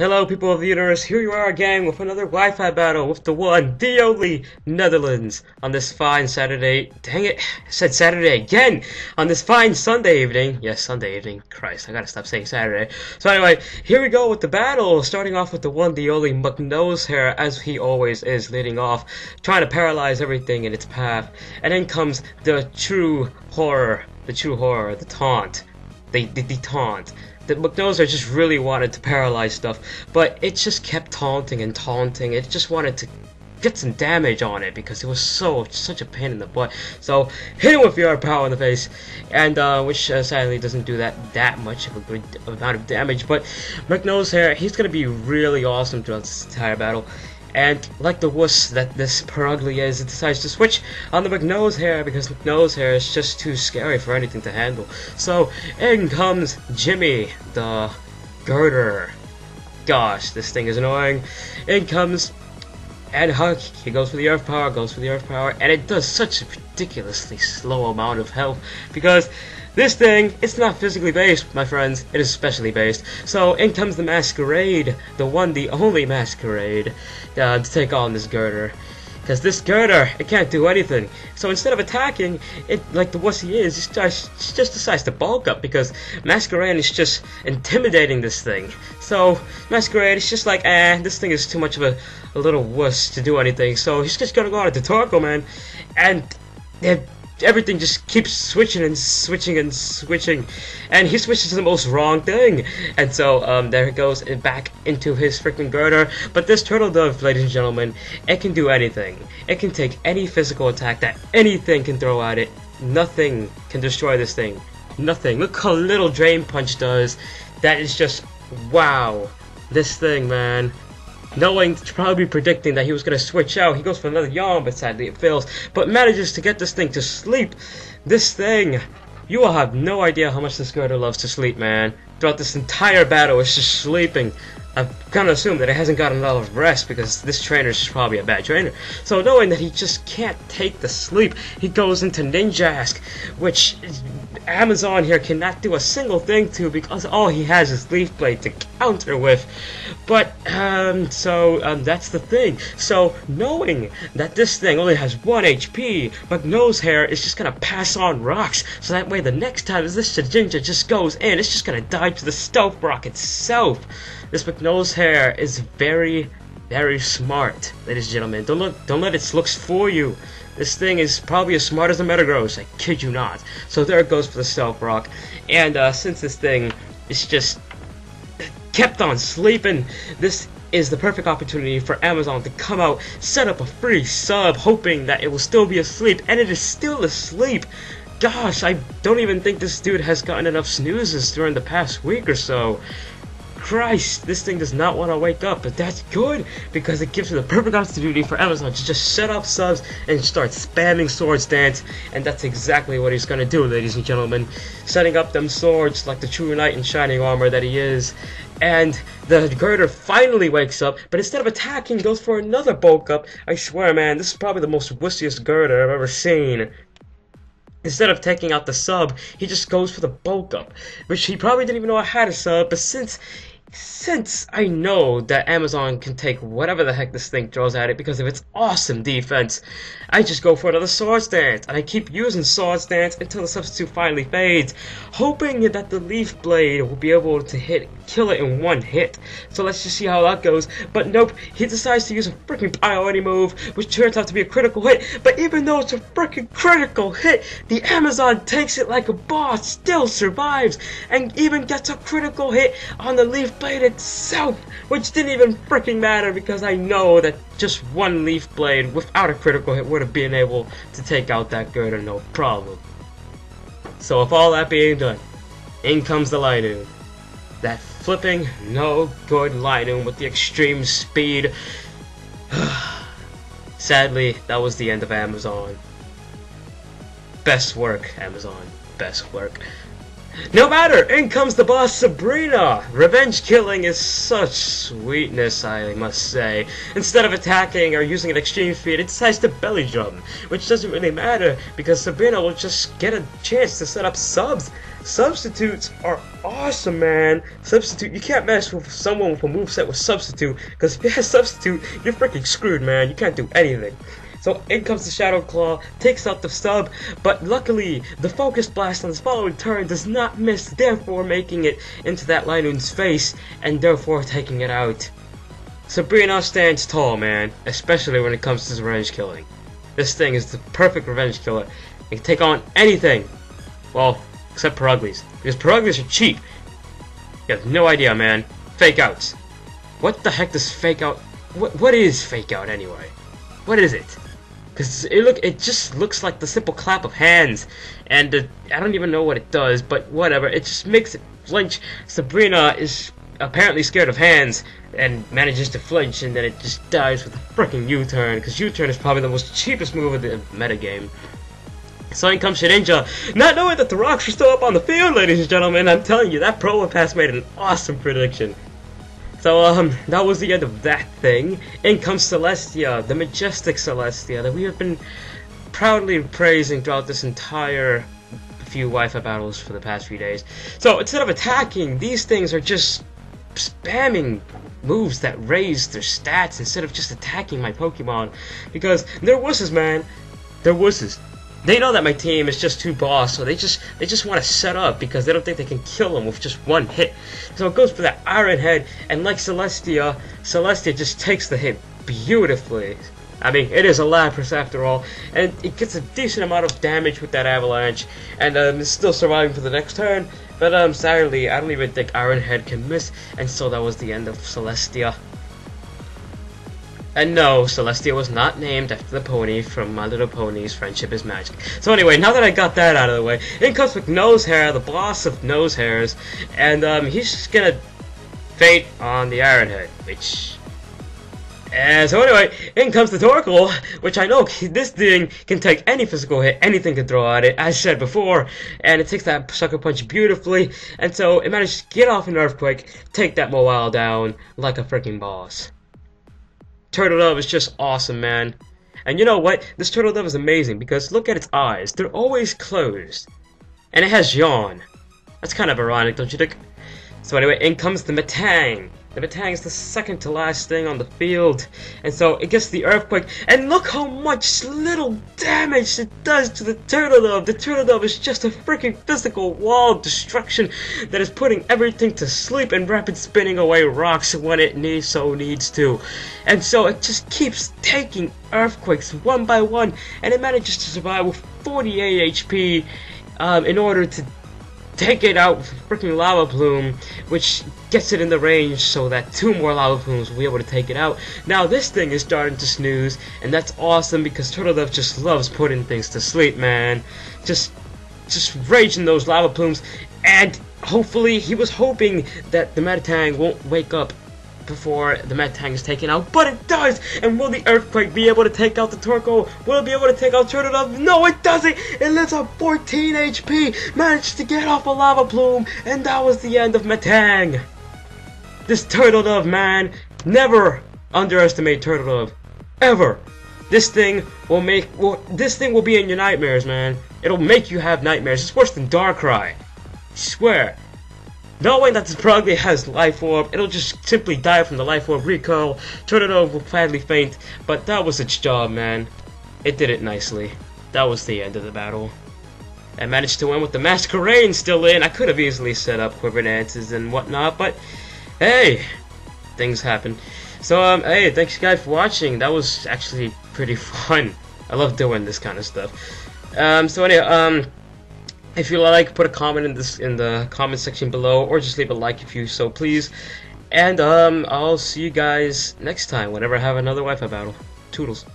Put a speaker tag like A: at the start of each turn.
A: Hello people of the universe, here you are again with another Wi-Fi battle with the one, the only Netherlands on this fine Saturday. Dang it, I said Saturday again! On this fine Sunday evening. Yes, Sunday evening. Christ, I gotta stop saying Saturday. So anyway, here we go with the battle, starting off with the one, the only McNosehair, as he always is, leading off, trying to paralyze everything in its path. And then comes the true horror, the taunt. The taunt. The McNosehair just really wanted to paralyze stuff, but it just kept taunting and taunting. It just wanted to get some damage on it because it was such a pain in the butt. So hit him with your power in the face, and which sadly doesn't do that much of a good amount of damage. But McNosehair, he's gonna be really awesome throughout this entire battle. And like the wuss that this Perugly is, it decides to switch on the McNosehair because McNosehair is just too scary for anything to handle. So in comes Jimmy, the girder. Gosh, this thing is annoying. In comes and Huck. He goes for the earth power, and it does such a ridiculously slow amount of health because this thing, it's not physically based, my friends, it is specially based. So in comes the Masquerade, the one, the only Masquerade, to take on this girder. Because this girder, it can't do anything. So instead of attacking, it, like the wuss he is, she just decides to bulk up because Masquerade is just intimidating this thing. So Masquerade is just like, this thing is too much of a little wuss to do anything. So he's just gonna go out to Torko, man, and everything just keeps switching and switching and switching, and he switches to the most wrong thing, and so there it goes back into his freaking girder. But this TurtleDove, ladies and gentlemen, it can do anything. It can take any physical attack that anything can throw at it. Nothing can destroy this thing. Nothing. Look how little Drain Punch does. That is just wow. This thing, man. Knowing, probably predicting that he was going to switch out, he goes for another yawn, but sadly it fails. But manages to get this thing to sleep. This thing, you will have no idea how much this girder loves to sleep, man. Throughout this entire battle, it's just sleeping. I'm gonna assume that it hasn't gotten a lot of rest because this trainer is just probably a bad trainer. So knowing that he just can't take the sleep, he goes into Ninjask, which Amazon here cannot do a single thing to because all he has is Leaf Blade to counter with. But that's the thing. So knowing that this thing only has 1 HP, McNosehair is just gonna pass on rocks. So that way the next time this Ninja just goes in, it's just gonna dive to the stealth rock itself. This McNosehair is very, very smart, ladies and gentlemen. Don't let its looks fool you. This thing is probably as smart as a Metagross, I kid you not. So there it goes for the stealth rock. And since this thing is just kept on sleeping, this is the perfect opportunity for Amazon to come out, set up a free sub, hoping that it will still be asleep, and it is still asleep. Gosh, I don't even think this dude has gotten enough snoozes during the past week or so. Christ, this thing does not want to wake up, but that's good because it gives you the perfect opportunity for Amazon to just set up subs and start spamming Swords Dance, and that's exactly what he's gonna do, ladies and gentlemen, setting up them swords like the true knight in shining armor that he is. And the girder finally wakes up, but instead of attacking, goes for another bulk up. I swear, man, this is probably the most wussiest girder I've ever seen. Instead of taking out the sub, he just goes for the bulk up, which he probably didn't even know I had a sub, but since I know that Amazon can take whatever the heck this thing throws at it because of its awesome defense, I just go for another Swords Dance, and I keep using Swords Dance until the substitute finally fades, hoping that the Leaf Blade will be able to kill it in one hit. So let's just see how that goes. But nope, he decides to use a freaking priority move, which turns out to be a critical hit. But even though it's a freaking critical hit, the Amazon takes it like a boss, still survives, and even gets a critical hit on the Leaf Blade itself, which didn't even freaking matter because I know that just one Leaf Blade without a critical hit would have been able to take out that girder no problem. So with all that being done, in comes the Linoon. That flipping no good Linoon with the extreme speed. Sadly, that was the end of Amazon. Best work, Amazon. Best work. No matter, in comes the boss Sabrina! Revenge killing is such sweetness, I must say. Instead of attacking or using an extreme speed, it decides to belly drum, which doesn't really matter because Sabrina will just get a chance to set up subs. Substitutes are awesome, man. Substitute, you can't mess with someone with a moveset with Substitute, because if you have Substitute, you're freaking screwed, man. You can't do anything. So in comes the Shadow Claw, takes out the sub, but luckily the Focus Blast on his following turn does not miss, therefore making it into that Linoon's face, and therefore taking it out. Sabrina stands tall, man, especially when it comes to revenge killing. This thing is the perfect revenge killer. It can take on anything. Well, except Peruglies. Because Peruglies are cheap. You have no idea, man. Fake outs. What the heck does fake out... What is fake out anyway? What is it? Because it just looks like the simple clap of hands, and I don't even know what it does, but whatever, it just makes it flinch. Sabrina is apparently scared of hands, and manages to flinch, and then it just dies with a freaking U-turn, because U-turn is probably the most cheapest move of the metagame. So in comes Shedinja, not knowing that the rocks are still up on the field, ladies and gentlemen. I'm telling you, that Pro Pass made an awesome prediction. So, that was the end of that thing. In comes Celestia, the majestic Celestia that we have been proudly praising throughout this entire few Wi-Fi battles for the past few days. So, instead of attacking, these things are just spamming moves that raise their stats instead of just attacking my Pokemon. Because they're wusses, man. They're wusses. They know that my team is just too boss, so they just want to set up because they don't think they can kill him with just one hit. So it goes for that Iron Head, and like Celestia, Celestia just takes the hit beautifully. I mean, it is a Lapras after all, and it gets a decent amount of damage with that Avalanche, and it's still surviving for the next turn. But sadly, I don't even think Iron Head can miss, and so that was the end of Celestia. And no, Celestia was not named after the pony from My Little Pony's Friendship is Magic. So anyway, now that I got that out of the way, in comes with Nosehair, the boss of Nosehairs, and he's just gonna faint on the Iron Head, which... And so anyway, in comes the Torkoal, which I know this thing can take any physical hit, anything can throw at it, as said before, and it takes that Sucker Punch beautifully, and so it managed to get off an Earthquake, take that Mobile down like a freaking boss. TurtleDove is just awesome, man. And you know what? This TurtleDove is amazing because look at its eyes. They're always closed. And it has yawn. That's kind of ironic, don't you think? So anyway, in comes the Metang. The Metang is the second to last thing on the field. And so it gets the Earthquake. And look how much little damage it does to the TurtleDove. The TurtleDove is just a freaking physical wall of destruction that is putting everything to sleep and rapid spinning away rocks when it needs to. And so it just keeps taking Earthquakes one by one. And it manages to survive with 48 HP in order to take it out with a freaking Lava Plume, which gets it in the range so that 2 more Lava Plumes will be able to take it out. Now this thing is starting to snooze, and that's awesome because TurtleDove just loves putting things to sleep, man. Just raging those Lava Plumes, and hopefully he was hoping that the Metang won't wake up before the Metang is taken out, but it does! And will the Earthquake be able to take out the Torkoal? Will it be able to take out TurtleDove? No, it doesn't! It lives on 14 HP! Managed to get off a Lava Plume, and that was the end of Metang! This TurtleDove, man! Never underestimate TurtleDove. Ever! This thing will be in your nightmares, man. It'll make you have nightmares. It's worse than Darkrai. I swear. Knowing that this Purugly has Life Orb, it'll just simply die from the Life Orb recoil. TurtleDove will gladly faint, but that was its job, man. It did it nicely. That was the end of the battle. I managed to win with the Masquerain still in. I could have easily set up Quiver Dances and whatnot, but hey, things happen. So, hey, thanks guys for watching. That was actually pretty fun. I love doing this kind of stuff. So anyway, if you like, put a comment in the comment section below, or just leave a like if you so please. And I'll see you guys next time whenever I have another Wi-Fi battle. Toodles.